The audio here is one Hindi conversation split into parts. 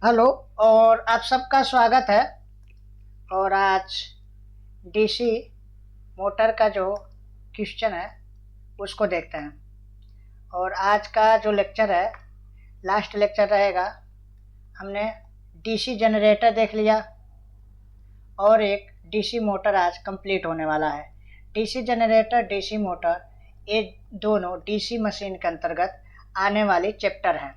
हेलो। और आप सबका स्वागत है। और आज डीसी मोटर का जो क्वेश्चन है उसको देखते हैं। और आज का जो लेक्चर है लास्ट लेक्चर रहेगा। हमने डीसी जनरेटर देख लिया और एक डीसी मोटर आज कंप्लीट होने वाला है। डीसी जनरेटर, डीसी मोटर, ये दोनों डीसी मशीन के अंतर्गत आने वाली चैप्टर हैं।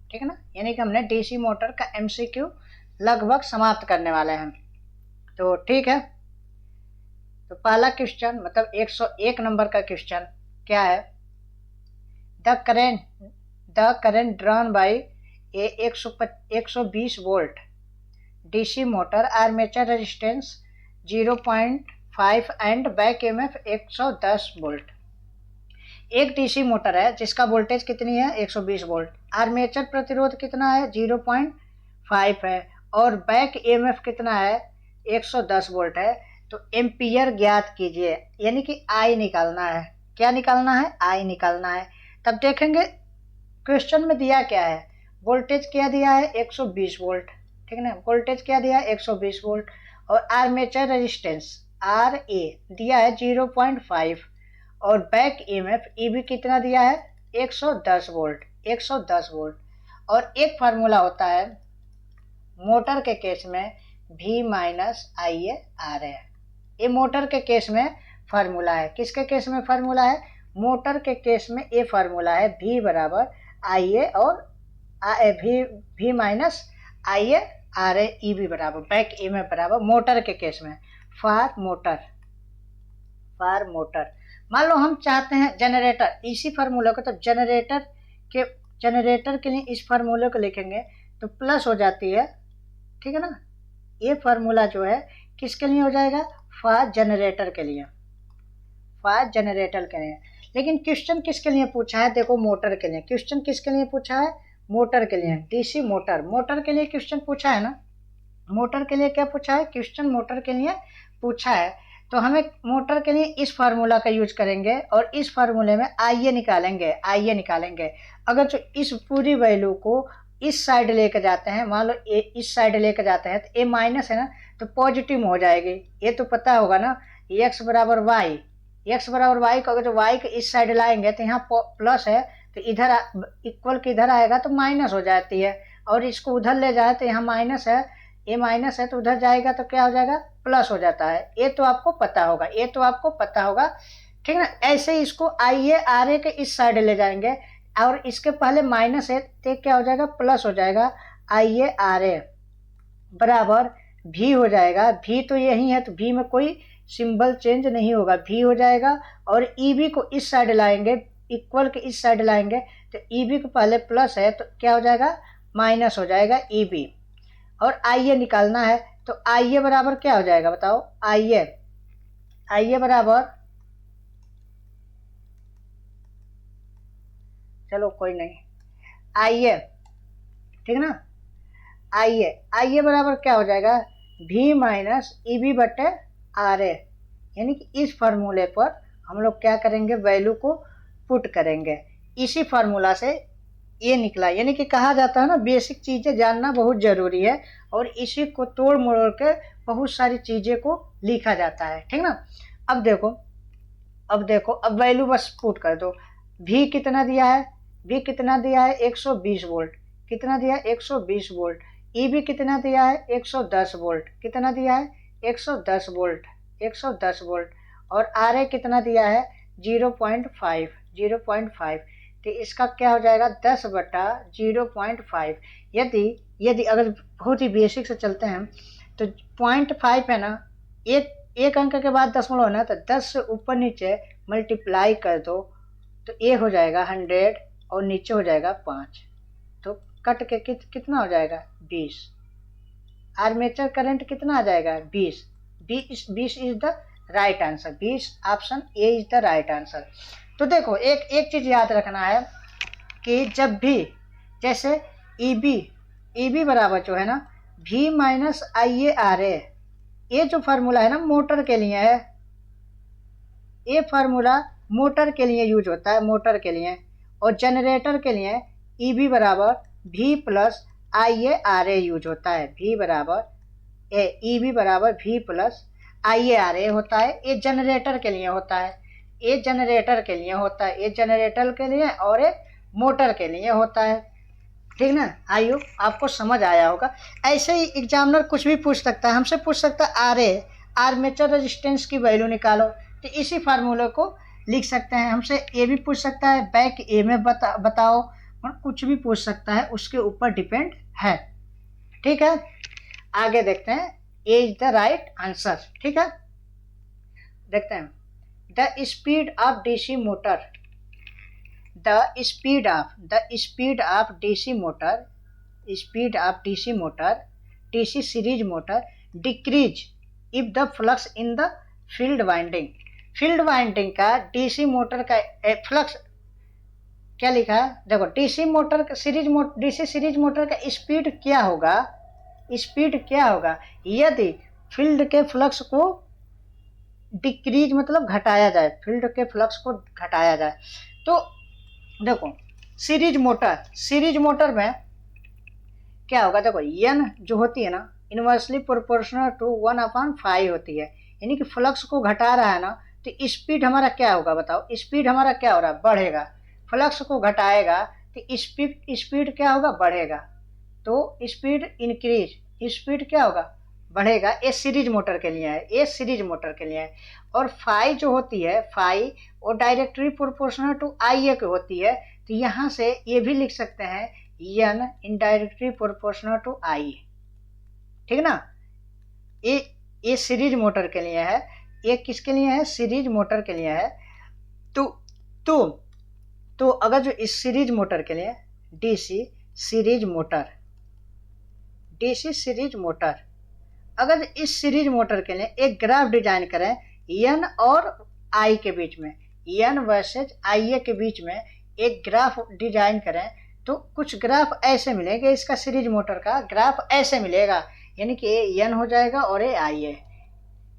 ठीक है ना। यानी कि हमने डीसी मोटर का एमसीक्यू लगभग समाप्त करने वाले हैं। तो ठीक है। तो पहला क्वेश्चन मतलब 101 नंबर का क्वेश्चन क्या है? The current drawn by A 120 volt DC motor armature resistance 0.5 and back EMF 110 volt. एक डीसी मोटर है जिसका वोल्टेज कितनी है? 120 वोल्ट। आर्मेचर प्रतिरोध कितना है? 0.5 है। और बैक ईएमएफ कितना है? 110 वोल्ट है। तो एम्पियर ज्ञात कीजिए, यानी कि आई निकालना है। क्या निकालना है? आई निकालना है। तब देखेंगे क्वेश्चन में दिया क्या है। वोल्टेज क्या दिया है? 120 वोल्ट। ठीक है ना। वोल्टेज क्या दिया है? 120 वोल्ट। और आर्मेचर रेजिस्टेंस आर ए दिया है 0.5। और बैक ईएमएफ ईबी कितना दिया है? 110 वोल्ट। 110 वोल्ट। और एक फार्मूला होता है मोटर के केस में V minus I A R है। ये मोटर के केस में फार्मूला है। किसके केस में फार्मूला है? मोटर के केस में ये फार्मूला है V बराबर आई ए और V minus I A R A EB बराबर बैक ईएमएफ बराबर मोटर के केस में फॉर मोटर। मान लो हम चाहते हैं जनरेटर, इसी फार्मूले को, तो जनरेटर के लिए इस फार्मूले को लिखेंगे तो प्लस हो जाती है। ठीक है ना। ये फार्मूला जो है किसके लिए हो जाएगा? फॉर जनरेटर के लिए। फॉर जनरेटर के लिए। लेकिन क्वेश्चन किसके लिए पूछा है? देखो मोटर के लिए। क्वेश्चन किसके लिए पूछा है? मोटर के लिए। डीसी मोटर, मोटर के लिए क्वेश्चन पूछा है ना। मोटर के लिए क्या पूछा है? क्वेश्चन मोटर के लिए पूछा है। तो हमें मोटर के लिए इस फार्मूला का यूज करेंगे और इस फार्मूले में आईए निकालेंगे। अगर जो इस पूरी वैल्यू को इस साइड लेकर जाते हैं, मान लो ए इस साइड लेकर जाते हैं तो ए माइनस है ना, तो पॉजिटिव में हो जाएगी। ये तो पता होगा ना। एक्स बराबर वाई को अगर जो वाई के इस साइड लाएंगे तो यहाँ प्लस है, तो इधर इक्वल के इधर आएगा तो माइनस हो जाती है। और इसको उधर ले जाए तो यहाँ माइनस है, ये माइनस है तो उधर जाएगा तो क्या हो जाएगा? प्लस हो जाता है। ये तो आपको पता होगा। ठीक है ना। ऐसे ही इसको आई ए आर ए के इस साइड ले जाएंगे और इसके पहले माइनस है तो क्या हो जाएगा? प्लस हो जाएगा। आई ए आर ए बराबर भी हो जाएगा। भी तो यही है तो भी में कोई सिंबल चेंज नहीं होगा, भी हो जाएगा। और ईबी को इस साइड लाएंगे, इक्वल के इस साइड लाएंगे तो ईबी को पहले प्लस है तो क्या हो जाएगा? माइनस हो जाएगा ईबी। और आईए निकालना है तो आईए बराबर क्या हो जाएगा बताओ? आईए बराबर, चलो कोई नहीं, आईए, ठीक ना। आईए बराबर क्या हो जाएगा? भी माइनस ईबी बटे आर ए। यानी कि इस फार्मूले पर हम लोग क्या करेंगे? वैल्यू को पुट करेंगे। इसी फार्मूला से ये निकला। यानी कि कहा जाता है ना, बेसिक चीजें जानना बहुत जरूरी है और इसी को तोड़ मरोड़ के बहुत सारी चीजें को लिखा जाता है। ठीक ना। अब देखो अब वैल्यू बस पुट कर दो। भी कितना दिया है? 120 वोल्ट। कितना दिया है? 120 वोल्ट। ईबी कितना दिया है? 110 वोल्ट। कितना दिया है? 110 वोल्ट। 110 वोल्ट। और आर ए कितना दिया है? 0.5। तो इसका क्या हो जाएगा? 10 बटा 0.5। यदि अगर बहुत ही बेसिक से चलते हैं तो 0.5 है ना, एक अंक के बाद दशमलव है ना, तो 10 से ऊपर नीचे मल्टीप्लाई कर दो तो ये हो जाएगा 100 और नीचे हो जाएगा 5। तो कट के कितना हो जाएगा? 20। आर्मेचर करंट कितना आ जाएगा? 20 is the right answer. 20 option A is the right answer. तो देखो एक चीज याद रखना है कि जब भी जैसे ईबी बराबर जो है ना भी minus I A R A, ये जो फार्मूला है ना मोटर के लिए है। ये फार्मूला मोटर के लिए यूज होता है, मोटर के लिए। और जनरेटर के लिए ईबी बराबर भी प्लस IaRa यूज होता है। V बराबर EB बराबर V प्लस IaRa होता है। ये जनरेटर के लिए होता है, ये जनरेटर के लिए होता है, ये जनरेटर के लिए और ये मोटर के लिए होता है। ठीक ना, आई होप आपको समझ आया होगा। ऐसे ही एग्जामिनर कुछ भी पूछ सकता है, हमसे पूछ सकता है आरए आर्मेचर रेजिस्टेंस की वैल्यू निकालो, तो इसी फार्मूले को लिख सकते हैं। हमसे ये भी पूछ सकता है बैक ए में बताओ, और कुछ भी पूछ सकता है, उसके ऊपर डिपेंड है। ठीक है, आगे देखते हैं, ए इज द राइट आंसर। ठीक है, देखते हैं, the speed of DC motor, the speed of DC motor, DC series motor decrease if the flux in the field winding का DC मोटर का फ्लक्स क्या लिखा है, देखो DC सीरीज मोटर का स्पीड क्या होगा यदि फील्ड के फ्लक्स को डिक्रीज मतलब घटाया जाए, फील्ड के फ्लक्स को घटाया जाए। तो देखो सीरीज मोटर में क्या होगा, देखो n जो होती है ना इनवर्सली प्रोपोर्शनल टू 1/5 होती है, यानी कि फ्लक्स को घटा रहा है ना, तो स्पीड हमारा क्या होगा बताओ, स्पीड हमारा क्या हो रहा है, बढ़ेगा। फ्लक्स को घटाएगा तो स्पीड क्या होगा, बढ़ेगा। तो स्पीड इंक्रीज, स्पीड क्या होगा, बढ़ेगा। ये सीरीज मोटर के लिए है, और फाई जो होती है, फाई वो डायरेक्टली प्रोपोर्शनल टू IA की होती है। तो यहाँ से ये भी लिख सकते हैं n indirectly proportional to I। ठीक ना, ये सीरीज मोटर के लिए है, ये किसके लिए है, सीरीज मोटर के लिए है। तो अगर जो इस सीरीज मोटर के लिए DC सीरीज मोटर अगर इस सीरीज मोटर के लिए एक ग्राफ डिजाइन करें n और I के बीच में, n वर्सेज IA के बीच में एक ग्राफ डिजाइन करें, तो कुछ ग्राफ ऐसे मिलेंगे, इसका सीरीज मोटर का ग्राफ ऐसे मिलेगा, यानी कि ये n हो जाएगा और ये IA।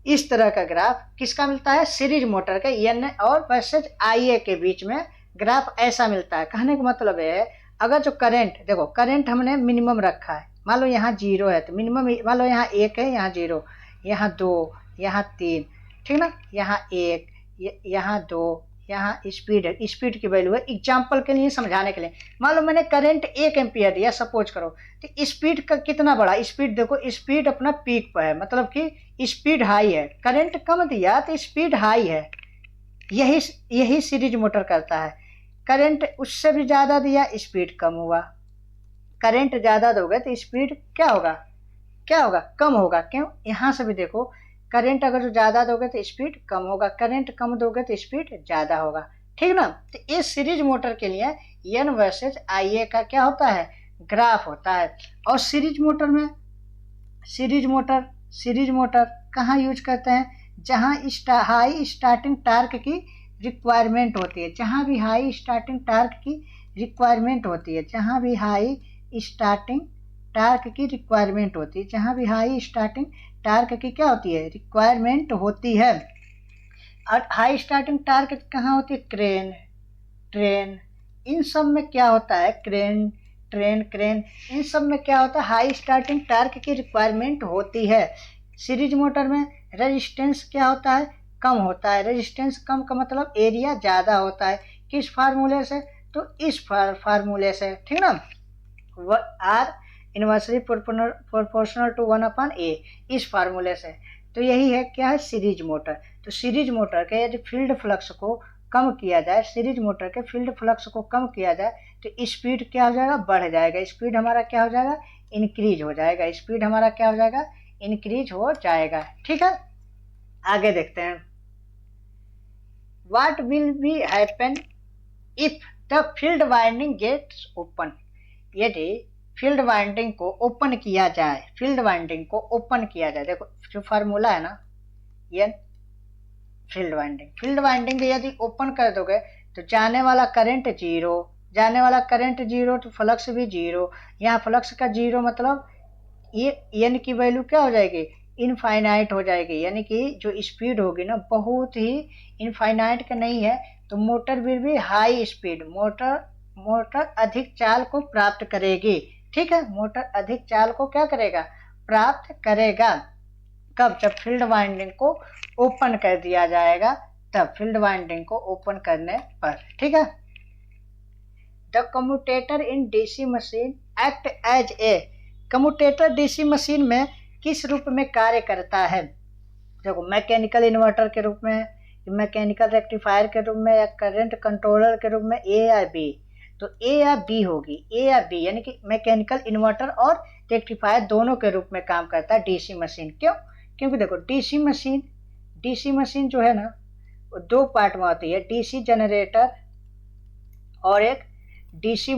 इस तरह का ग्राफ किसका मिलता है, सीरीज मोटर का n और वर्सेज IA के बीच में ग्राफ ऐसा मिलता है। कहने का मतलब है अगर जो करंट, देखो करंट हमने मिनिमम रखा है, मान लो यहाँ 0 है तो मिनिमम, मान लो यहाँ 1 है, यहाँ 0, यहाँ 2, यहाँ 3, ठीक ना, यहाँ 1, यहाँ 2, यहाँ स्पीड है, स्पीड की वैल्यू है। एग्जाम्पल के लिए समझाने के लिए, मान लो मैंने करंट 1 एम्पियर दिया सपोज करो, तो स्पीड का कितना बड़ा, स्पीड देखो, स्पीड अपना पीक पर है, मतलब कि स्पीड हाई है। करंट कम दिया तो स्पीड हाई है, यही सीरीज मोटर करता है। करंट उससे भी ज़्यादा दिया, स्पीड कम हुआ। करंट ज़्यादा दोगे तो स्पीड क्या होगा, कम होगा। क्यों, यहाँ से भी देखो, करंट अगर जो ज़्यादा दोगे तो स्पीड कम होगा, करंट कम दोगे तो स्पीड ज़्यादा होगा। ठीक ना, तो इस सीरीज मोटर के लिए n वर्सेज IA का क्या होता है, ग्राफ होता है। और सीरीज मोटर कहाँ यूज करते हैं, जहाँ हाई स्टार्टिंग टार्क की रिक्वायरमेंट होती है, जहाँ भी हाई स्टार्टिंग टार्क की रिक्वायरमेंट होती है, जहाँ भी हाई स्टार्टिंग टार्क की रिक्वायरमेंट होती है, जहाँ भी हाई स्टार्टिंग टार्क की क्या होती है, रिक्वायरमेंट होती है। और हाई स्टार्टिंग टार्क कहाँ होती है, ट्रेन, इन सब में क्या होता है, ट्रेन, इन सब में क्या होता है, हाई स्टार्टिंग टार्क की रिक्वायरमेंट होती है। सीरीज मोटर में रेजिस्टेंस क्या होता है, कम होता है। रेजिस्टेंस कम का मतलब एरिया ज़्यादा होता है। किस फार्मूले से, तो इस फार्मूले से। ठीक ना, are inversely proportional to 1/A, इस फार्मूले से। तो यही है क्या है, सीरीज मोटर। तो सीरीज मोटर के यदि फील्ड फ्लक्स को कम किया जाए, सीरीज मोटर के फील्ड फ्लक्स को कम किया जाए, तो स्पीड क्या हो जाएगा, बढ़ जाएगा। स्पीड हमारा क्या हो जाएगा, इंक्रीज हो जाएगा। स्पीड हमारा क्या हो जाएगा, इंक्रीज हो जाएगा। ठीक है, आगे देखते हैं। What will be happen if the field winding gets open? यदि फील्ड वाइंडिंग को ओपन किया जाए, देखो जो फार्मूला है ना, ये फील्ड वाइंडिंग यदि ओपन कर दोगे तो जाने वाला करंट जीरो, तो फ्लक्स भी जीरो। यहाँ फ्लक्स का जीरो मतलब ये n की वैल्यू क्या हो जाएगी, इनफाइनाइट हो जाएगी, यानी कि जो स्पीड होगी ना बहुत ही इनफाइनाइट का नहीं है। तो motor will be high speed, motor अधिक चाल को प्राप्त करेगी। ठीक है, मोटर अधिक चाल को क्या करेगा, प्राप्त करेगा। कब, जब फील्ड वाइंडिंग को ओपन कर दिया जाएगा, तब फील्ड वाइंडिंग को ओपन करने पर। ठीक है, the commutator in DC machine act as a, commutator DC machine में किस रूप में कार्य करता है। देखो, मैकेनिकल इन्वर्टर के रूप में, मैकेनिकल रेक्टिफायर के रूप में, या करंट कंट्रोलर के रूप में, ए या बी। तो ए या बी होगी, ए या बी, यानी कि मैकेनिकल इन्वर्टर और रेक्टिफायर दोनों के रूप में काम करता है डीसी मशीन। क्यों, क्योंकि देखो डीसी मशीन जो है ना, वो दो पार्ट में होती है, डीसी जनरेटर और एक डीसी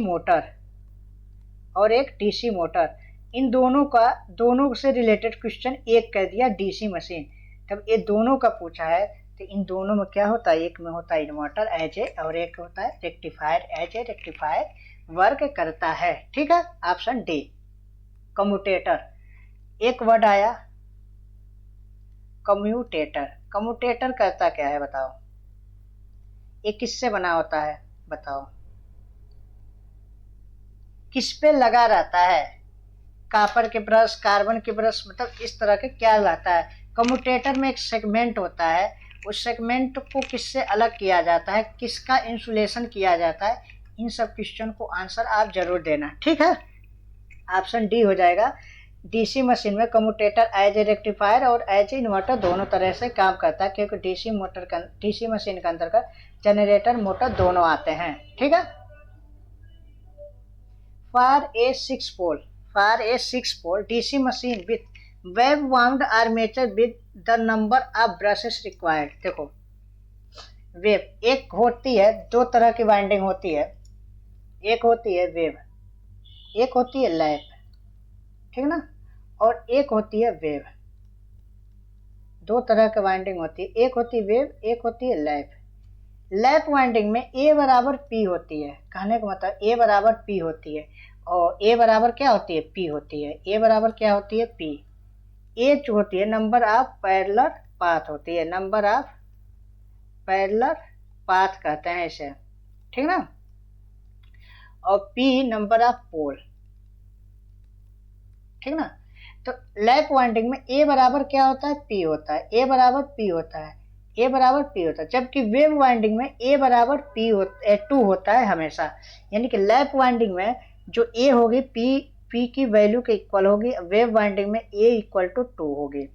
मोटर, इन दोनों से रिलेटेड क्वेश्चन एक कर दिया डीसी मशीन। तब ये दोनों का पूछा है, तो इन दोनों में क्या होता है, एक में होता है इन्वर्टर एज ए और एक होता है rectifier as a, rectifier work करता है। ठीक है, ऑप्शन डी कम्यूटेटर। एक वर्ड आया कम्यूटेटर, कम्यूटेटर करता क्या है बताओ, ये किससे बना होता है बताओ, किस पे लगा रहता है, कॉपर के ब्रश, कार्बन के ब्रश, मतलब इस तरह के क्या रहता है। कम्यूटेटर में एक सेगमेंट होता है, उस सेगमेंट को किससे अलग किया जाता है, किसका इंसुलेशन किया जाता है, इन सब क्वेश्चन को आंसर आप जरूर देना। ठीक है, ऑप्शन डी हो जाएगा। डीसी मशीन में कम्यूटेटर एज ए रेक्टिफायर और एज ए इन्वर्टर दोनों तरह से काम करता है, क्योंकि डीसी मशीन के अंतर्गत जनरेटर मोटर दोनों आते हैं। ठीक है, for a six pole DC machine with wave wound armature with the number of brushes required. देखो, वेब एक होती है, दो तरह की वाइंडिंग होती है, एक होती है वेब, एक होती है लैप, ठीक ना, और एक होती है वेब। दो तरह की वाइंडिंग होती है, एक होती है वेब, एक होती है लैप। लैप वाइंडिंग में ए बराबर पी होती है, कहने का मतलब ए बराबर पी होती है, और ए बराबर क्या होती है, पी होती है। ए बराबर क्या होती है, पी। ए जो होती है नंबर ऑफ पैरेलल पाथ होती है, नंबर ऑफ पैरेलल पाथ कहते हैं इसे, ठीक ना, और पी नंबर ऑफ पोल, ठीक ना। तो लैप वाइंडिंग में ए बराबर क्या होता है, पी होता है, ए बराबर पी होता है, ए बराबर पी होता है। जबकि वेव वाइंडिंग में ए बराबर पी टू होता है हमेशा, यानी कि लैप वाइंडिंग में जो ए होगी पी की वैल्यू के इक्वल होगी, वेव वाइंडिंग में ए इक्वल टू 2 होगी,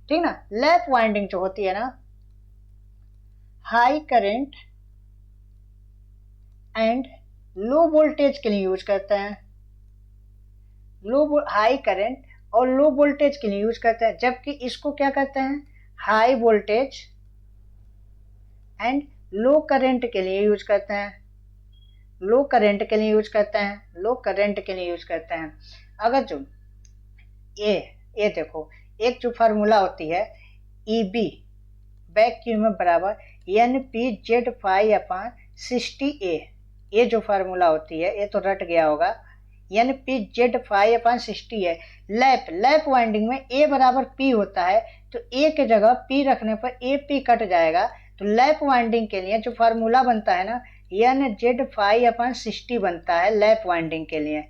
ठीक ना। लैप वाइंडिंग जो होती है ना, high current and low voltage के लिए यूज करते हैं, हाई करंट और लो वोल्टेज के लिए यूज करते हैं। जबकि इसको क्या कहते हैं, high voltage and low current के लिए यूज करते हैं, लो करंट के लिए यूज करते हैं, लो करंट के लिए यूज करते हैं। अगर जो ये देखो, एक जो फार्मूला होती है EB बैक क्यूएमएफ बराबर NPZ∅/60A, ये जो फार्मूला होती है, ये तो रट गया होगा, NPZ∅/60 है। लैप वाइंडिंग में ए बराबर पी होता है, तो ए के जगह पी रखने पर ए पी कट जाएगा। तो लैप वाइंडिंग के लिए जो फार्मूला बनता है ना, NZ∅/60 बनता है लैप वाइंडिंग के लिए।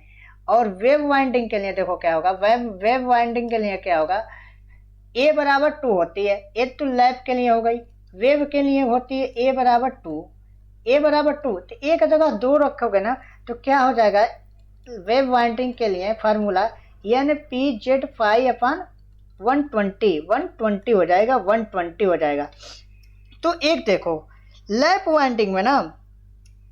और वेव वाइंडिंग के लिए देखो क्या होगा, वेव वाइंडिंग के लिए क्या होगा, ए बराबर 2 होती है, ए तो लैप के लिए हो गई, वेव के लिए होती है ए बराबर 2, ए बराबर 2, तो ए का जगह 2 रखोगे ना, तो क्या हो जाएगा, वेव वाइंडिंग के लिए फार्मूला NPZ∅/120 हो जाएगा, 120 हो जाएगा। तो एक देखो, लैप वाइंडिंग में ना,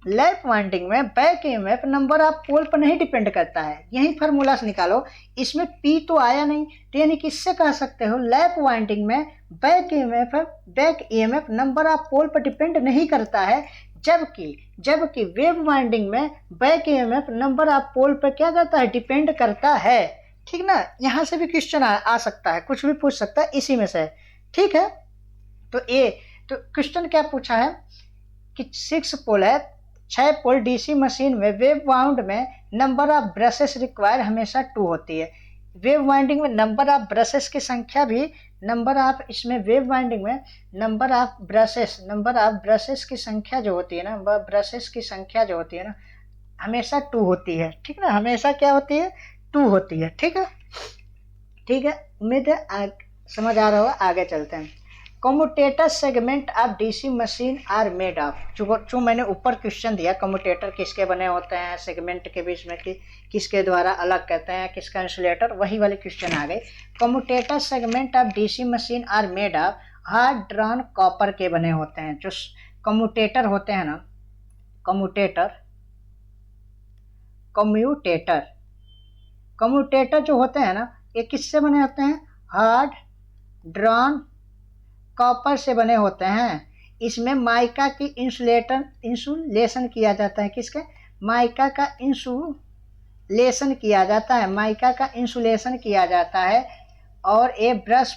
लैप वाइंडिंग में बैक ईएमएफ नंबर ऑफ पोल पर नहीं डिपेंड करता है, यही फार्मूला से निकालो। इसमें पी तो आया नहीं, तो यानी कि इससे कह सकते हो लैप वाइंडिंग में बैक ईएमएफ नंबर ऑफ पोल पर डिपेंड नहीं करता है। जबकि वेव वाइंडिंग में बैक ईएमएफ नंबर ऑफ पोल पर क्या करता है, डिपेंड करता है, ठीक ना। यहाँ से भी क्वेश्चन आ सकता है, कुछ भी पूछ सकता है इसी में से, ठीक है। तो क्वेश्चन क्या पूछा है कि 6 पोल है, 6 पोल डीसी मशीन में वेव वाउंड में नंबर ऑफ ब्रशेस रिक्वायर हमेशा 2 होती है। वेव वाइंडिंग में नंबर ऑफ ब्रशेस की संख्या भी इसमें वेव वाइंडिंग में नंबर ऑफ ब्रशेस की संख्या जो होती है ना, ब्रशेस की संख्या जो होती है ना, हमेशा 2 होती है, ठीक ना, हमेशा क्या होती है, 2 होती है, ठीक है। ठीक है, उम्मीद है समझ आ रहा होगा। आगे चलते हैं। Commutator segment of DC machine are made of, जो मैंने ऊपर क्वेश्चन दिया, कम्यूटेटर किसके बने होते हैं, सेगमेंट के बीच में किसके द्वारा अलग करते हैं, किसका इंसुलेटर, वही वाले क्वेश्चन आ गए। Commutator segment of DC machine are made of hard drawn copper के बने होते हैं। जो कम्यूटेटर होते हैं ना, कम्यूटेटर कम्यूटेटर जो होते हैं ना, ये किससे बने होते हैं, हार्ड ड्रॉन कॉपर से बने होते हैं। इसमें माइका की इंसुलेशन किया जाता है, किसके, माइका का इंसुलेशन किया जाता है, माइका का इंसुलेशन किया जाता है। और ये ब्रश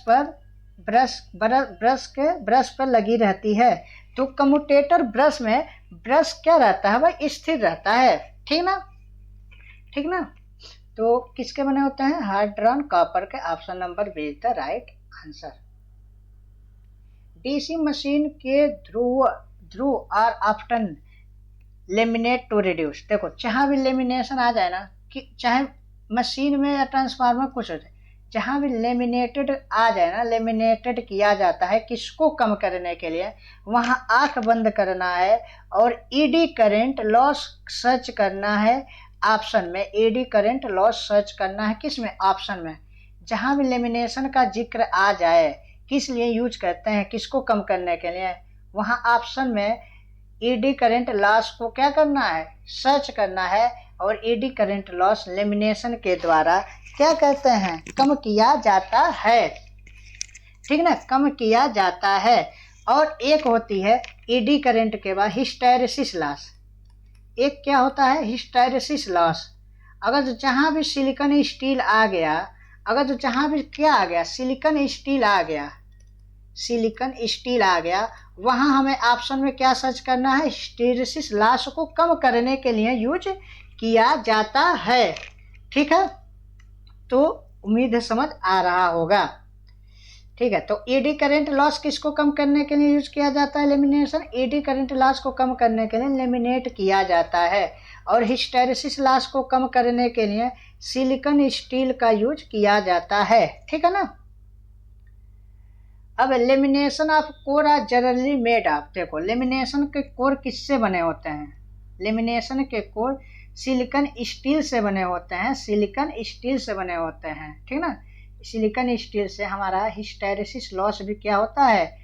पर लगी रहती है। तो कम्यूटेटर ब्रश में ब्रश क्या रहता है भाई, स्थिर रहता है, ठीक ना, ठीक ना। तो किसके बने होते हैं, हार्ड ड्रॉन कॉपर के। Option number B is the right answer. DC machine के ध्रुव are often laminate to reduce. देखो जहां भी लेमिनेशन आ जाए ना, कि चाहे मशीन में या ट्रांसफार्मर कुछ हो जाए, जहां भी लेमिनेटेड आ जाए ना, लेमिनेटेड किया जाता है किसको कम करने के लिए, वहां आंख बंद करना है और ईडी करंट लॉस सर्च करना है। ऑप्शन में एडी करंट लॉस सर्च करना है, किस में, ऑप्शन में। जहां भी लेमिनेशन का जिक्र आ जाए, किस लिए यूज करते हैं, किसको कम करने के लिए, वहां ऑप्शन में एडी करंट लॉस को क्या करना है, सर्च करना है। और एडी करंट लॉस लेमिनेशन के द्वारा क्या कहते हैं, कम किया जाता है, ठीक ना, कम किया जाता है। और एक होती है एडी करंट के बाद हिस्टैरिसीस लॉस। एक क्या होता है, हिस्टैरिसीस लॉस। अगर जो जहां भी सिलिकॉन स्टील आ गया, अगर जो जहां भी क्या आ गया, सिलिकॉन स्टील आ गया, सिलिकॉन स्टील आ गया, वहां हमें ऑप्शन में क्या सर्च करना है, हिस्टैरिसीस लॉस को कम करने के लिए यूज किया जाता है, ठीक है। तो उम्मीद है समझ आ रहा होगा, ठीक है। तो एडी करंट लॉस किसको कम करने के लिए यूज किया जाता है, लेमिनेशन, एडी करंट लॉस को कम करने के लिए लेमिनेट किया जाता है। और हिस्टैरिसीस लॉस को कम करने के लिए सिलिकॉन स्टील का यूज किया जाता है, ठीक है ना। अब lamination of core are generally made of. देखो लेमिनेशन के कोर किससे बने होते हैं, लेमिनेशन के कोर सिलिकॉन स्टील से बने होते हैं, सिलिकॉन स्टील से बने होते हैं, ठीक ना। सिलिकॉन स्टील से हमारा हिस्टैरिसीस लॉस भी क्या होता है,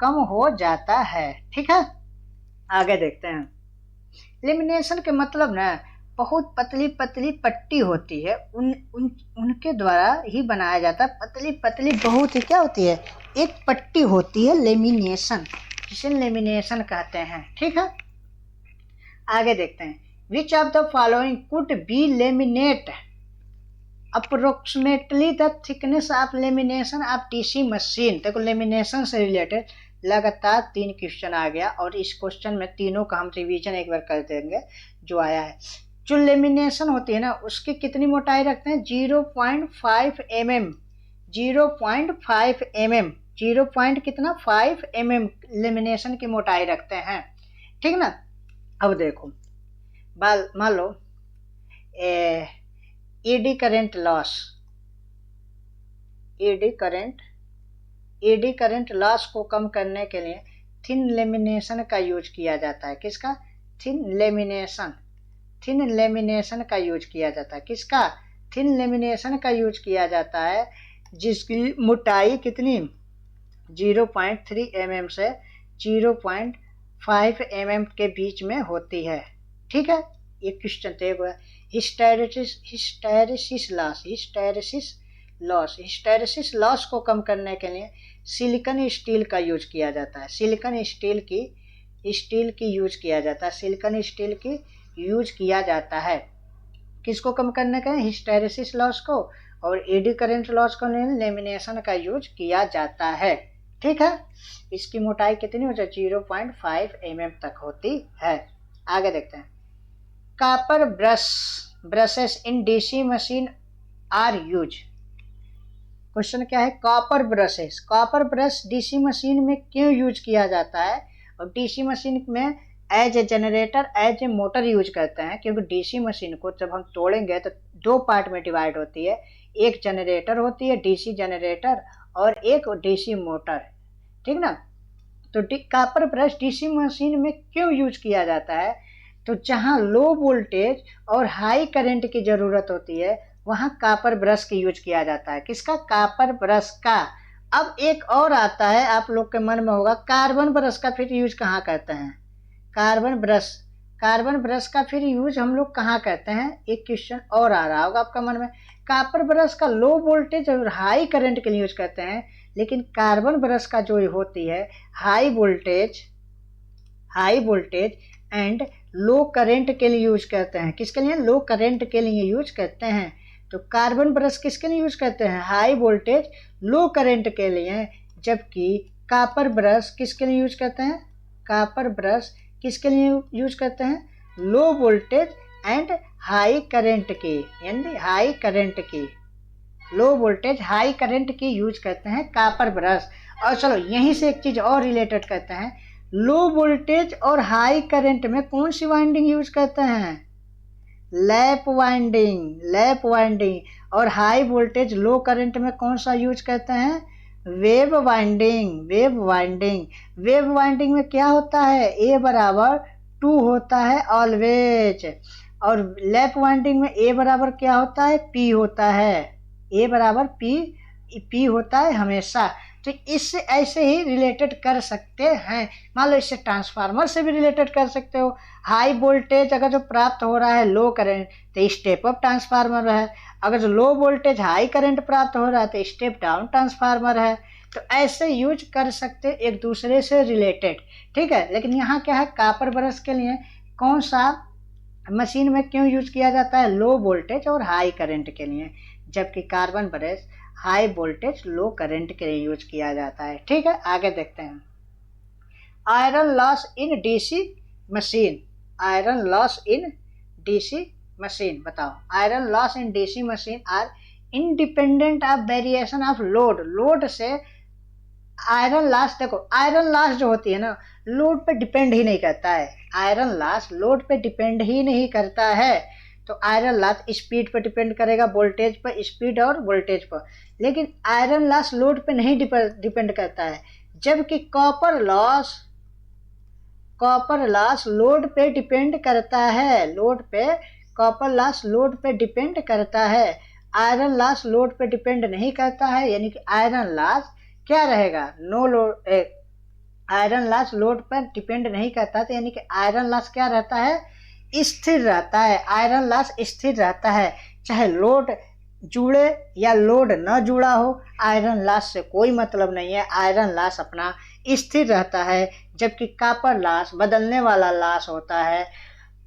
कम हो जाता है, ठीक है। आगे देखते हैं। लेमिनेशन के मतलब ना, बहुत पतली पतली पट्टी होती है, उनके द्वारा ही बनाया जाता है। पतली पतली बहुत ही क्या होती है, एक पट्टी होती है लेमिनेशन, जिसे लेमिनेशन कहते हैं, ठीक है। आगे देखते हैं। विच of the following could be laminate approximately the thickness of lamination of DC machine. देखो लेमिनेशन से रिलेटेड लगातार 3 क्वेश्चन आ गया, और इस क्वेश्चन में तीनों का हम रिवीजन एक बार कर देंगे जो आया है। जो लेमिनेशन होती है ना, उसकी कितनी मोटाई रखते हैं, 0.5 mm, 0.5 mm, 0. कितना 5 mm लेमिनेशन की मोटाई रखते हैं, ठीक ना। अब देखो मान लो eddy current loss, eddy current loss को कम करने के लिए थिन लेमिनेशन का यूज किया जाता है, किसका, थिन लेमिनेशन का यूज किया जाता है, किसका, थिन लेमिनेशन का यूज किया जाता है, जिसकी मोटाई कितनी, 0.3 mm से 0.5 mm के बीच में होती है, ठीक है। ये क्वेश्चन तय हुआ। हिस्टैरिसीस लॉस को कम करने के लिए सिलिकॉन स्टील का यूज किया जाता है, सिलिकॉन स्टील की यूज किया जाता है, सिलिकॉन स्टील की यूज किया जाता है। किसको कम करने के लिए, हिस्टैरिसीस लॉस को, और एडी करंट लॉस को लेमिनेशन का यूज किया जाता है, ठीक है। इसकी मोटाई कितनी हो जाए, 0.5 mm तक होती है। आगे देखते हैं। Copper brushes in DC machine are use. Question क्या है, कॉपर ब्रश डीसी मशीन में क्यों यूज किया जाता है, और डीसी मशीन में as a generator, as a motor use करते हैं, क्योंकि डीसी मशीन को जब हम तोड़ेंगे तो दो पार्ट में डिवाइड होती है, एक जनरेटर होती है डीसी जनरेटर और एक डीसी मोटर, ठीक ना। तो कॉपर ब्रश डीसी मशीन में क्यों यूज किया जाता है, तो जहाँ लो वोल्टेज और हाई करंट की ज़रूरत होती है वहाँ कॉपर ब्रश की यूज किया जाता है। किसका? कॉपर ब्रश का। अब एक और आता है, आप लोग के मन में होगा, कार्बन ब्रश का फिर यूज कहाँ करते हैं? कार्बन ब्रश का फिर यूज हम लोग कहाँ करते हैं? एक क्वेश्चन और आ रहा होगा आपका मन में। कॉपर ब्रश का लो वोल्टेज और हाई करंट के लिए यूज करते हैं, लेकिन कार्बन ब्रश का जो होती है high voltage and low current के लिए यूज करते हैं। किसके लिए? लो करंट के लिए यूज करते हैं। तो कार्बन ब्रश किसके लिए यूज करते हैं? हाई वोल्टेज लो करंट के लिए, जबकि कॉपर ब्रश किसके लिए यूज करते हैं? कॉपर ब्रश किसके लिए यूज करते हैं? Low voltage and high current की, यानी हाई करंट की, लो वोल्टेज हाई करंट की यूज करते हैं कॉपर ब्रश। और चलो यहीं से एक चीज और रिलेटेड करते हैं, लो वोल्टेज और हाई करंट में कौन सी वाइंडिंग यूज करते हैं? Lap winding. और हाई वोल्टेज लो करंट में कौन सा यूज करते हैं? वेव वाइंडिंग में क्या होता है? ए बराबर 2 होता है ऑलवेज, और लैप वाइंडिंग में ए बराबर क्या होता है? पी होता है। ए बराबर पी होता है हमेशा। तो इससे ऐसे ही रिलेटेड कर सकते हैं। मान लो इससे ट्रांसफार्मर से भी रिलेटेड कर सकते हो। हाई वोल्टेज अगर जो प्राप्त हो रहा है लो करंट तो स्टेप अप ट्रांसफार्मर है, अगर जो लो वोल्टेज हाई करंट प्राप्त हो रहा है तो स्टेप डाउन ट्रांसफार्मर है। तो ऐसे यूज कर सकते एक दूसरे से रिलेटेड, ठीक है। लेकिन यहाँ क्या है, कॉपर ब्रश के लिए कौन सा मशीन में क्यों यूज किया जाता है? लो वोल्टेज और हाई करंट के लिए, जबकि कार्बन ब्रश हाई वोल्टेज लो करंट के लिए यूज किया जाता है, ठीक है। आगे देखते हैं, iron loss in DC machine, बताओ। Iron loss in DC machine are independent of variation of load से आयरन लॉस, देखो आयरन लॉस जो होती है ना लोड पे डिपेंड ही नहीं करता है। आयरन लॉस लोड पे डिपेंड ही नहीं करता है। तो आयरन लॉस स्पीड पर डिपेंड करेगा, वोल्टेज पर, स्पीड और वोल्टेज पर, लेकिन आयरन लॉस लोड पे नहीं डिपेंड करता है। जबकि कॉपर लॉस लोड पे डिपेंड करता है, कॉपर लॉस लोड पे डिपेंड करता है। आयरन लॉस लोड पे डिपेंड नहीं करता है, यानी कि आयरन लॉस क्या रहेगा? No load. Iron loss load पर डिपेंड नहीं करता, तो यानी कि आयरन लॉस क्या रहता है? स्थिर रहता है। आयरन लॉस स्थिर रहता है, चाहे लोड जुड़े या लोड न जुड़ा हो, आयरन लॉस से कोई मतलब नहीं है। आयरन लॉस अपना स्थिर रहता है, जबकि कॉपर लॉस बदलने वाला लॉस होता है,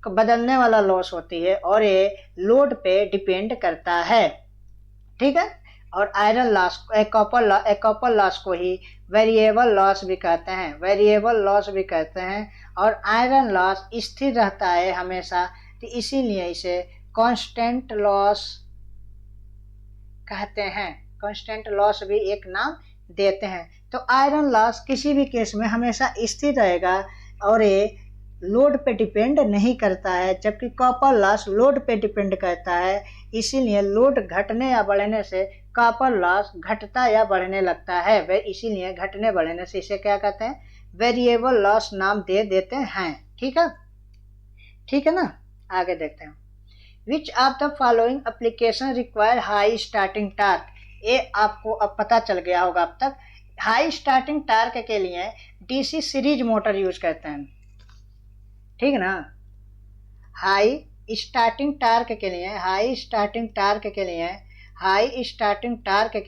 बदलने वाला लॉस होती है और ये लोड पे डिपेंड करता है, ठीक है। और आयरन लॉस, कॉपर लॉस को ही वेरिएबल लॉस भी कहते हैं, और आयरन लॉस स्थिर रहता है हमेशा, तो इसीलिए इसे कांस्टेंट लॉस कहते हैं। कांस्टेंट लॉस भी एक नाम देते हैं। तो आयरन लॉस किसी भी केस में हमेशा स्थिर रहेगा और ये लोड पे डिपेंड नहीं करता है, जबकि कॉपर लॉस लोड पे डिपेंड करता है। इसीलिए लोड घटने या बढ़ने से कॉपर लॉस घटता या बढ़ने लगता है, वे इसीलिए घटने बढ़ने से इसे क्या कहते हैं? वेरिएबल लॉस नाम दे देते हैं, ठीक है ना। आगे देखते हैं, विच of the following application require high starting torque. ये आपको अब पता चल गया होगा अब तक। हाई स्टार्टिंग टार्क के लिए डीसी सीरीज मोटर यूज करते हैं, ठीक है ना। हाई स्टार्टिंग टार्क के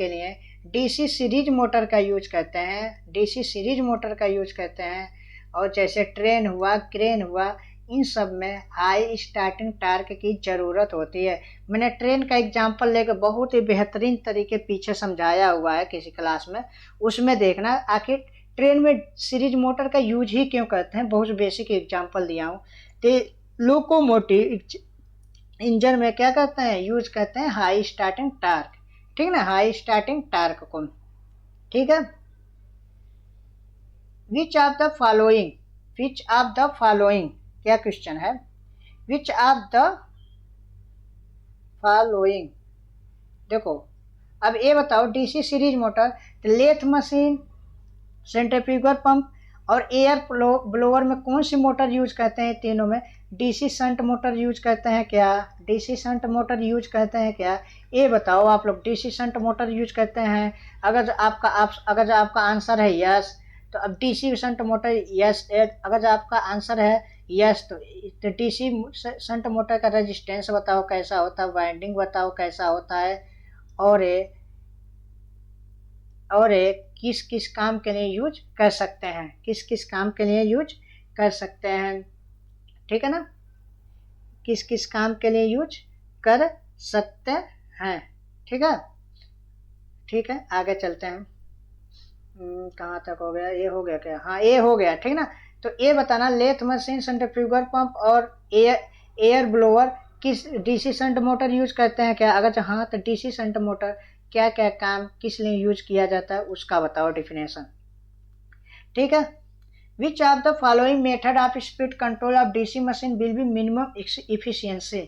लिए डीसी सीरीज मोटर का यूज करते हैं। और जैसे ट्रेन हुआ, क्रेन हुआ, इन सब में हाई स्टार्टिंग टार्क की ज़रूरत होती है। मैंने ट्रेन का एग्जांपल लेकर बहुत ही बेहतरीन तरीके पीछे समझाया हुआ है किसी क्लास में, उसमें देखना आखिर ट्रेन में सीरीज मोटर का यूज ही क्यों करते हैं। बहुत बेसिक एग्जांपल दिया हूँ। तो लोकोमोटिव इंजन में क्या करते हैं? यूज करते हैं हाई स्टार्टिंग टार्क, ठीक ना, हाई स्टार्टिंग टार्क को, ठीक है। Which of the following which of the following, क्या क्वेश्चन है, विच ऑफ द फॉलोइंग। देखो अब ये बताओ, DC series motor, lathe machine, centrifugal pump और एयर ब्लोअर में कौन सी मोटर यूज करते हैं तीनों में? डीसी शंट मोटर यूज करते हैं क्या? डीसी शंट मोटर यूज करते हैं क्या? ये बताओ आप लोग, डीसी शंट मोटर यूज करते हैं? अगर आपका आंसर है यस, तो अब डीसी शंट मोटर यस, अगर आपका आंसर है यस, तो डीसी शंट मोटर का रेजिस्टेंस बताओ कैसा होता है, वाइंडिंग बताओ कैसा होता है, और किस किस काम के लिए यूज कर सकते हैं, किस किस काम के लिए यूज कर सकते हैं, ठीक है ना, किस किस काम के लिए यूज कर सकते हैं, ठीक है। ठीक है, आगे चलते हैं। कहाँ तक हो गया, ये हो गया क्या? हाँ ये हो गया, ठीक ना। तो ये बताना, लेथ मशीन, सेंट्रीफ्यूगल पंप और एयर ब्लोअर किस डीसी शंट मोटर यूज करते हैं क्या? अगर हाँ, तो डीसी शंट मोटर क्या क्या काम किस लिए यूज किया जाता है उसका बताओ डिफिनेशन, ठीक है। Which of the following method of speed control of DC machine will be minimum efficiency,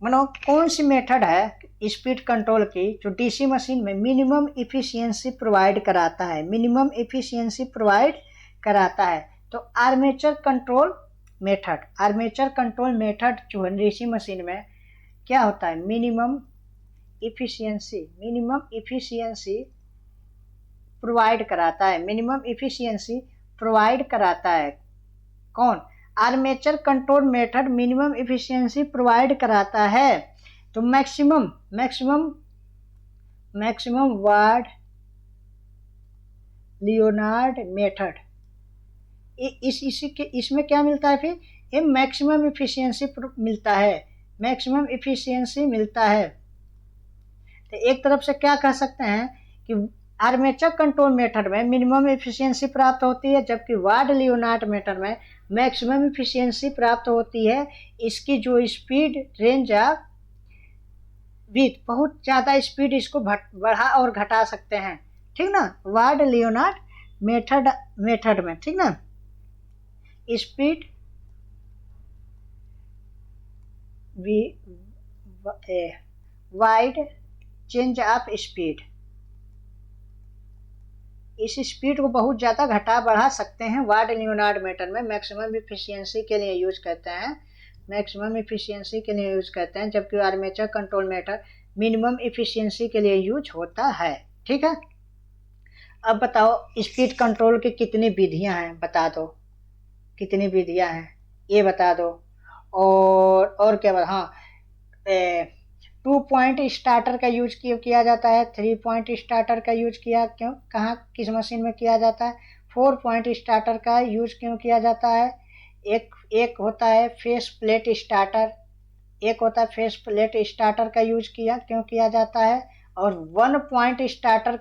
मतलब कौन सी मेथड है स्पीड कंट्रोल की जो डीसी मशीन में मिनिमम इफिशियंसी प्रोवाइड कराता है, मिनिमम इफिशियंसी प्रोवाइड कराता है? तो armature control method, armature control method जो है डीसी मशीन में क्या होता है, मिनिमम इफिशियंसी प्रोवाइड कराता है, मिनिमम इफिशियंसी प्रोवाइड कराता है। कौन? Armature control method minimum efficiency provide कराता है। तो मैक्सिमम वार्ड लियोनार्ड मेथड, इसमें क्या मिलता है फिर? ये मैक्सिमम इफिशियंसी मिलता है, मैक्सिमम इफिशियंसी मिलता है। तो एक तरफ से क्या कह सकते हैं कि आर्मेचर कंट्रोल मेथड में मिनिमम इफिशियंसी प्राप्त होती है, जबकि वार्ड लियोनार्ड मेथड में मैक्सिमम इफिशियंसी प्राप्त होती है। इसकी जो स्पीड रेंज ऑफ विथ, बहुत ज़्यादा स्पीड इसको बढ़ा और घटा सकते हैं, ठीक ना, वार्ड लियोनार्ड मेथड में, ठीक ना। Speed wide change of speed, इस स्पीड को बहुत ज़्यादा घटा बढ़ा सकते हैं वार्ड लियोनार्ड मेथड में, मैक्सिमम इफिशियंसी के लिए यूज करते हैं, मैक्सिमम इफिशियंसी के लिए यूज करते हैं, जबकि armature control method minimum efficiency के लिए यूज होता है, ठीक है। अब बताओ स्पीड कंट्रोल की कितनी विधियां हैं, बता दो कितनी विधियां हैं, ये बता दो। और क्या बता, हाँ 2 पॉइंट स्टार्टर का यूज किया जाता है, 3 पॉइंट स्टार्टर का यूज किया क्यों, कहाँ किस मशीन में किया जाता है, 4 पॉइंट स्टार्टर का यूज क्यों किया जाता है, एक होता है फेस प्लेट स्टार्टर, एक होता है फेस प्लेट स्टार्टर का यूज क्यों किया जाता है, और 1 पॉइंट स्टार्टर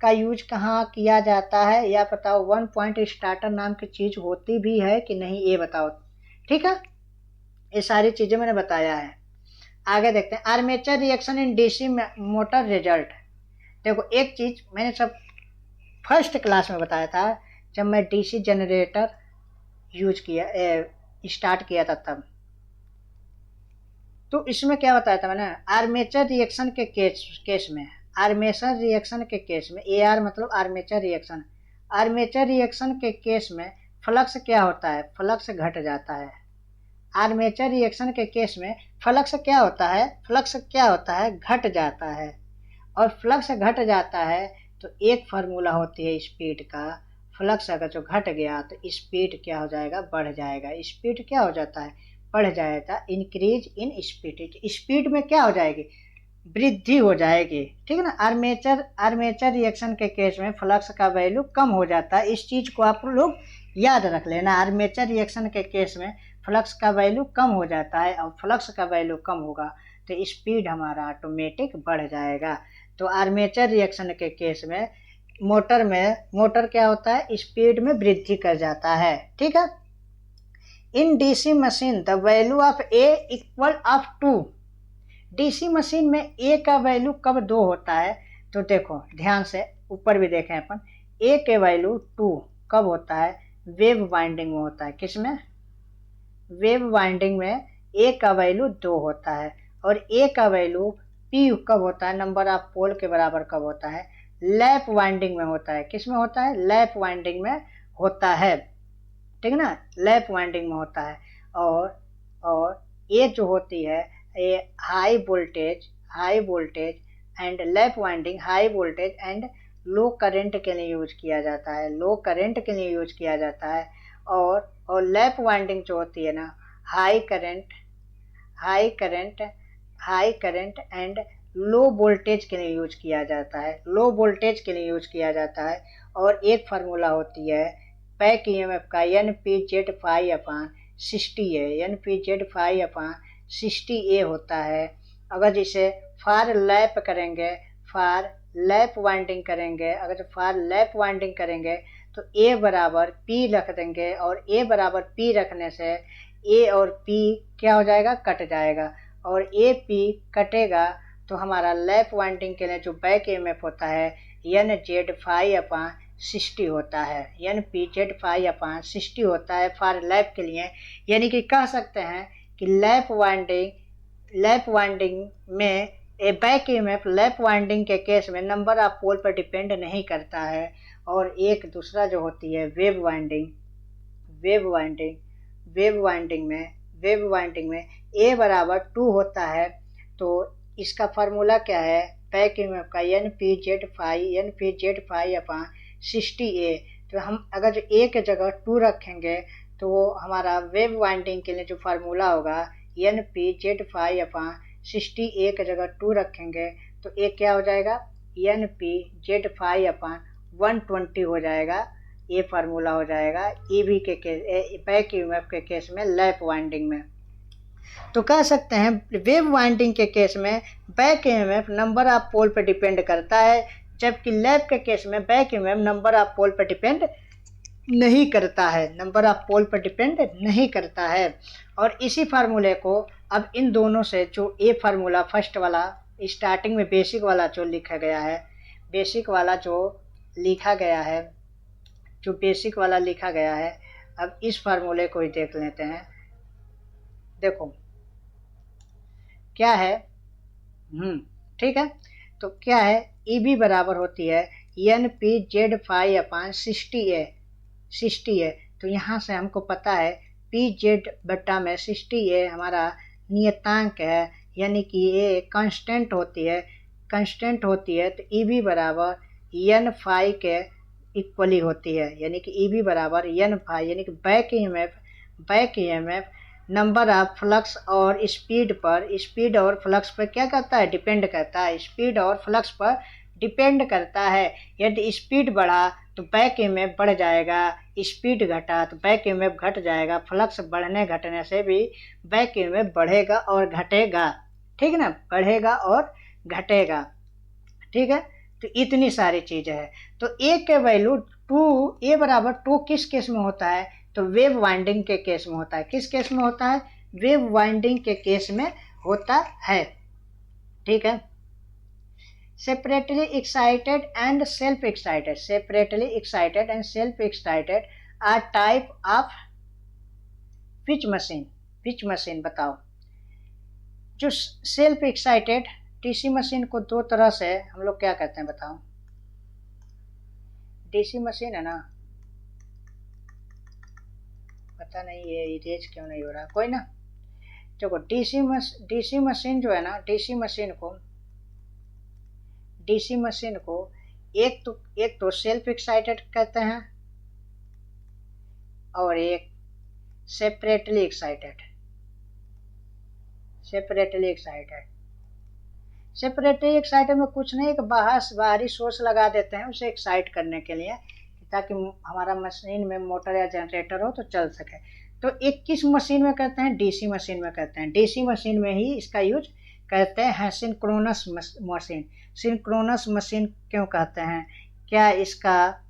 का यूज कहाँ किया जाता है, या बताओ 1 पॉइंट स्टार्टर नाम की चीज होती भी है कि नहीं, ये बताओ, ठीक है। ये सारी चीजें मैंने बताया है। आगे देखते हैं, armature reaction in DC motor result. देखो एक चीज मैंने सब फर्स्ट क्लास में बताया था, जब मैं डीसी जनरेटर यूज किया स्टार्ट किया था तब, तो इसमें क्या बताया था मैंने, आर्मेचर रिएक्शन के केस में, आर्मेचर रिएक्शन के केस में, एआर मतलब आर्मेचर रिएक्शन, आर्मेचर रिएक्शन के केस में फ्लक्स क्या होता है, फ्लक्स घट जाता है। आर्मेचर रिएक्शन के केस में फ्लक्स क्या होता है, फ्लक्स क्या होता है, घट जाता है। और फ्लक्स घट जाता है तो एक फार्मूला होती है स्पीड का, फ्लक्स अगर जो घट गया तो स्पीड क्या हो जाएगा, बढ़ जाएगा। स्पीड क्या हो जाता है, बढ़ जाएगा, इंक्रीज इन स्पीड, स्पीड में क्या हो जाएगी, वृद्धि हो जाएगी, ठीक है ना। आर्मेचर रिएक्शन के केस में फ्लक्स का वैल्यू कम हो जाता है, इस चीज को आप लोग याद रख लेना। आर्मेचर रिएक्शन के केस में फ्लक्स का वैल्यू कम हो जाता है, और फ्लक्स का वैल्यू कम होगा तो स्पीड हमारा ऑटोमेटिक बढ़ जाएगा। तो आर्मेचर रिएक्शन के केस में मोटर क्या होता है, स्पीड में वृद्धि कर जाता है, ठीक है। इन DC machine the value of A equal of 2, DC machine में ए का वैल्यू कब 2 होता है, तो देखो ध्यान से ऊपर भी देखें अपन, ए के वैल्यू 2 कब होता है, वेव वाइंडिंग में होता है। किस में? वेव वाइंडिंग में ए का वैल्यू 2 होता है और ए का वैल्यू पी कब होता है, नंबर ऑफ पोल के बराबर कब होता है? लैप वाइंडिंग में होता है। किस में होता है? लैप वाइंडिंग में होता है, ठीक है ना, लैप वाइंडिंग में होता है। और ये जो होती है ये high voltage and lap winding high voltage and low current के लिए यूज किया जाता है, लो करंट के लिए यूज किया जाता है। और लैप वाइंडिंग जो होती है ना, high current and low voltage के लिए यूज किया जाता है, लो वोल्टेज के लिए यूज किया जाता है। और एक फार्मूला होती है बैक ईएमएफ का, NPZ5/60 होता है। अगर जिसे फार लैप वाइंडिंग करेंगे तो A बराबर P रख देंगे और A बराबर P रखने से A और P क्या हो जाएगा? कट जाएगा। और A P कटेगा तो हमारा लैप वाइंडिंग के लिए जो बैक ईएमएफ होता है NZ5/60 होता है, NPZ5/60 होता है फॉर लैप के लिए। यानी कि कह सकते हैं कि लैप वाइंडिंग में बैक ईएमएफ लैप वाइंडिंग के केस में नंबर ऑफ पोल पर डिपेंड नहीं करता है। और एक दूसरा जो होती है वेव वाइंडिंग में A बराबर 2 होता है। तो इसका फार्मूला क्या है? बैक ईएमएफ का NPZ5/60A। तो हम अगर जो A के जगह 2 रखेंगे तो हमारा वेव वाइंडिंग के लिए जो फार्मूला होगा NPZ5/60A के जगह 2 रखेंगे तो A क्या हो जाएगा? NPZ5/120 हो जाएगा। ये फार्मूला हो जाएगा EV के केस, बैक ईएमएफ के केस में, लैप वाइंडिंग में। तो कह सकते हैं वेव वाइंडिंग के केस में बैक ईएमएफ नंबर ऑफ पोल पर डिपेंड करता है, जबकि लैप के केस में बैक ईएमएफ नंबर ऑफ पोल पर डिपेंड नहीं करता है। और इसी फार्मूले को अब इन दोनों से जो ए फार्मूला फर्स्ट वाला स्टार्टिंग में बेसिक वाला जो लिखा गया है, अब इस फार्मूले को ही देख लेते हैं। देखो क्या है, ठीक है, तो क्या है? EB बराबर होती है NPZ5/60A। तो यहाँ से हमको पता है PZ बट्टा में 60A हमारा नियतांक है, यानी कि ये कांस्टेंट होती है। तो EB बराबर N फाई के इक्वली होती है, यानी कि EB बराबर N फाई, यानी कि back EMF number of flux और स्पीड और फ्लक्स पर क्या करता है? डिपेंड करता है। स्पीड और फ्लक्स पर डिपेंड करता है। यदि स्पीड बढ़ा तो बैक ईएमएफ बढ़ जाएगा, स्पीड घटा तो बैक ईएमएफ घट जाएगा। फ्लक्स बढ़ने घटने से भी बैक ईएमएफ बढ़ेगा और घटेगा, ठीक है ना, बढ़ेगा और घटेगा, ठीक है। तो इतनी सारी चीजें हैं। तो A के वैल्यू 2, A बराबर 2 किस केस में होता है? तो वेव वाइंडिंग के केस में होता है। किस केस में होता है? वेव वाइंडिंग के केस में होता है, ठीक है। Separately excited and self excited are type of pitch machine बताओ। जो सेल्फ एक्साइटेड डीसी मशीन को दो तरह से हम लोग क्या कहते हैं बताओ। डीसी मशीन है ना, पता नहीं ये इरेज क्यों नहीं हो रहा, कोई ना। देखो डीसी मशीन जो है ना, डीसी मशीन को एक तो सेल्फ एक्साइटेड कहते हैं और एक सेपरेटली एक्साइटेड में कुछ नहीं, एक बाहरी सोर्स लगा देते हैं उसे एक्साइट करने के लिए, ताकि हमारा मशीन में मोटर या जनरेटर हो तो चल सके। तो एक किस मशीन में करते हैं? डीसी मशीन में करते हैं। डीसी मशीन में ही इसका यूज करते हैं सिंक्रोनस मशीन। सिंक्रोनस मशीन क्यों कहते हैं? क्या इसका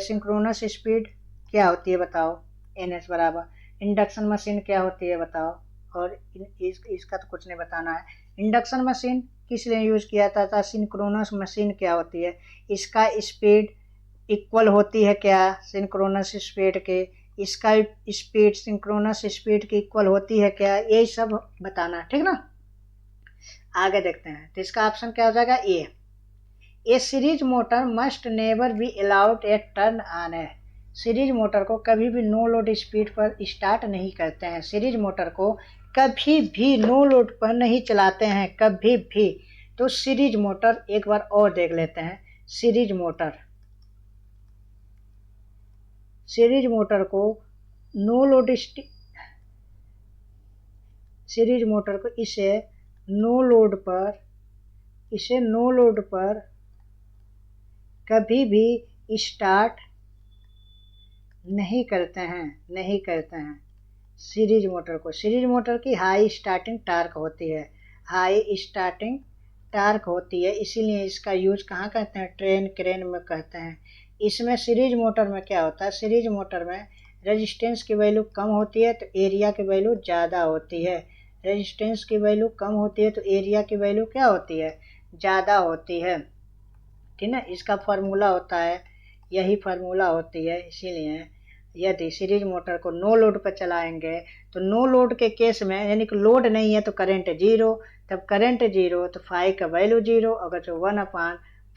सिंक्रोनस स्पीड क्या होती है बताओ? NS बराबर। इंडक्शन मशीन क्या होती है बताओ? और इसका तो कुछ नहीं बताना है। इंडक्शन मशीन किस लिए यूज किया था? सिंक्रोनस मशीन क्या होती है? इसका स्पीड इक्वल होती है क्या सिंक्रोनस स्पीड के, इसका स्पीड सिंक्रोनस स्पीड की इक्वल होती है क्या, यही सब बताना, ठीक ना। आगे देखते हैं, तो इसका ऑप्शन क्या हो जाएगा A series motor must never be allowed at turn on है। सीरीज मोटर को कभी भी नो लोड स्पीड पर स्टार्ट नहीं करते हैं, सीरीज मोटर को कभी भी नो लोड पर नहीं चलाते हैं, कभी भी। तो सीरीज मोटर एक बार और देख लेते हैं, सीरीज मोटर को नो लोड सीरीज मोटर को इसे नो लोड पर कभी भी स्टार्ट नहीं करते हैं सीरीज मोटर की हाई स्टार्टिंग टार्क होती है, इसीलिए इसका यूज कहाँ करते हैं, ट्रेन क्रेन में करते हैं। इसमें सीरीज मोटर में क्या होता है, सीरीज मोटर में रेजिस्टेंस की वैल्यू कम होती है तो एरिया की वैल्यू ज़्यादा होती है, रेजिस्टेंस की वैल्यू कम होती है तो एरिया की वैल्यू क्या होती है, ज़्यादा होती है, ठीक है। इसका फार्मूला होता है, यही फार्मूला होती है। इसीलिए यदि सीरीज मोटर को नो लोड पर चलाएंगे तो नो लोड के केस में, यानी कि लोड नहीं है तो करंट जीरो, तब करंट जीरो तो फाई का वैल्यू जीरो, अगर जो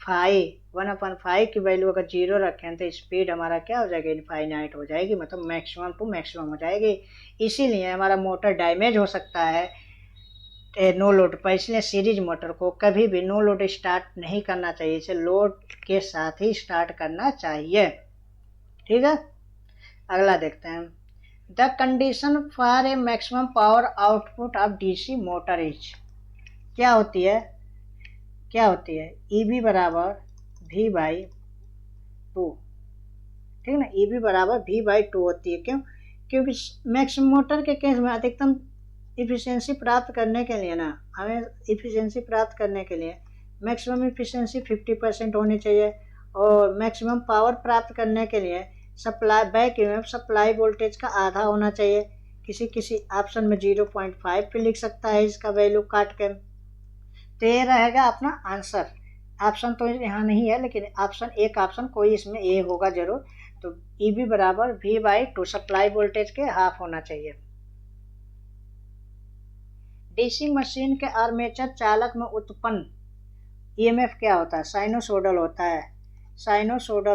1/5 की वैल्यू अगर जीरो रखें तो स्पीड हमारा क्या हो जाएगी, इनफाइनाइट हो जाएगी, मतलब मैक्सिमम टू मैक्सिमम हो जाएगी। इसीलिए हमारा मोटर डैमेज हो सकता है नो लोड पर, इसलिए सीरीज मोटर को कभी भी नो लोड स्टार्ट नहीं करना चाहिए, इसे लोड के साथ ही स्टार्ट करना चाहिए, ठीक है। अगला देखते हैं, the condition for a maximum power output of DC motor is, क्या होती है EB बराबर V/2, ठीक है ना, EB बराबर V/2 होती है। क्यों, क्योंकि मैक्सिमम मोटर के केस में अधिकतम इफिशियंसी प्राप्त करने के लिए ना, हमें इफिशियंसी प्राप्त करने के लिए मैक्सिमम इफिशियंसी 50% होनी चाहिए, और मैक्सिमम पावर प्राप्त करने के लिए बैक ईएमएफ सप्लाई वोल्टेज का आधा होना चाहिए। किसी ऑप्शन में 0.5 पे लिख सकता है इसका वैल्यू काट कर, तो ये रहेगा अपना आंसर। ऑप्शन तो यहाँ नहीं है, लेकिन एक ऑप्शन कोई इसमें ए होगा जरूर। तो EB बराबर V/2 सप्लाई वोल्टेज के हाफ होना चाहिए। डीसी मशीन के आर्मेचर चालक में उत्पन्न EMF क्या होता है, साइनोसोडल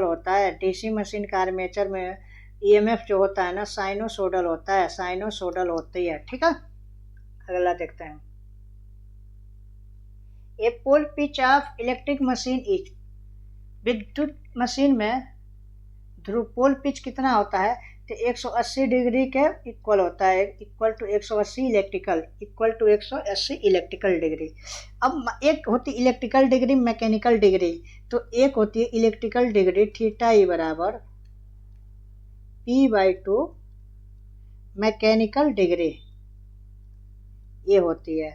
होता है। डीसी मशीन का आर्मेचर में EMF जो होता है ना, साइनोसोडल होती है, ठीक है। अगला देखते हैं, A pole pitch of electric machine is, विद्युत मशीन में ध्रुव पोल पिच कितना होता है, तो 180 डिग्री के इक्वल होता है, इक्वल टू 180 इलेक्ट्रिकल डिग्री। अब एक होती इलेक्ट्रिकल डिग्री, मैकेनिकल डिग्री, तो एक होती है इलेक्ट्रिकल डिग्री थीटा ई बराबर P/2 मैकेनिकल डिग्री, ये होती है,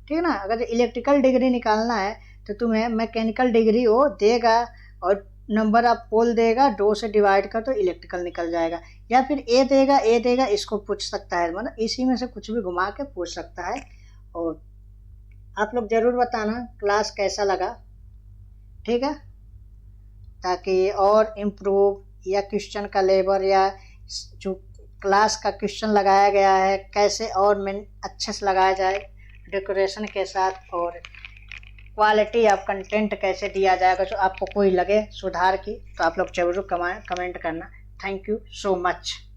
ठीक है ना। अगर इलेक्ट्रिकल डिग्री निकालना है तो तुम्हें मैकेनिकल डिग्री वो देगा और नंबर ऑफ पोल देगा, 2 से डिवाइड कर तो इलेक्ट्रिकल निकल जाएगा, या फिर ए देगा, इसको पूछ सकता है, मतलब इसी में से कुछ भी घुमा के पूछ सकता है। और आप लोग जरूर बताना क्लास कैसा लगा, ठीक है, ताकि और इम्प्रूव या क्वेश्चन का लेबर या जो क्लास का क्वेश्चन लगाया गया है कैसे और मैं अच्छे से लगाया जाए डेकोरेशन के साथ, और क्वालिटी ऑफ कंटेंट कैसे दिया जाएगा, जो आपको कोई लगे सुधार की, तो आप लोग जरूर कमेंट करना। Thank you so much.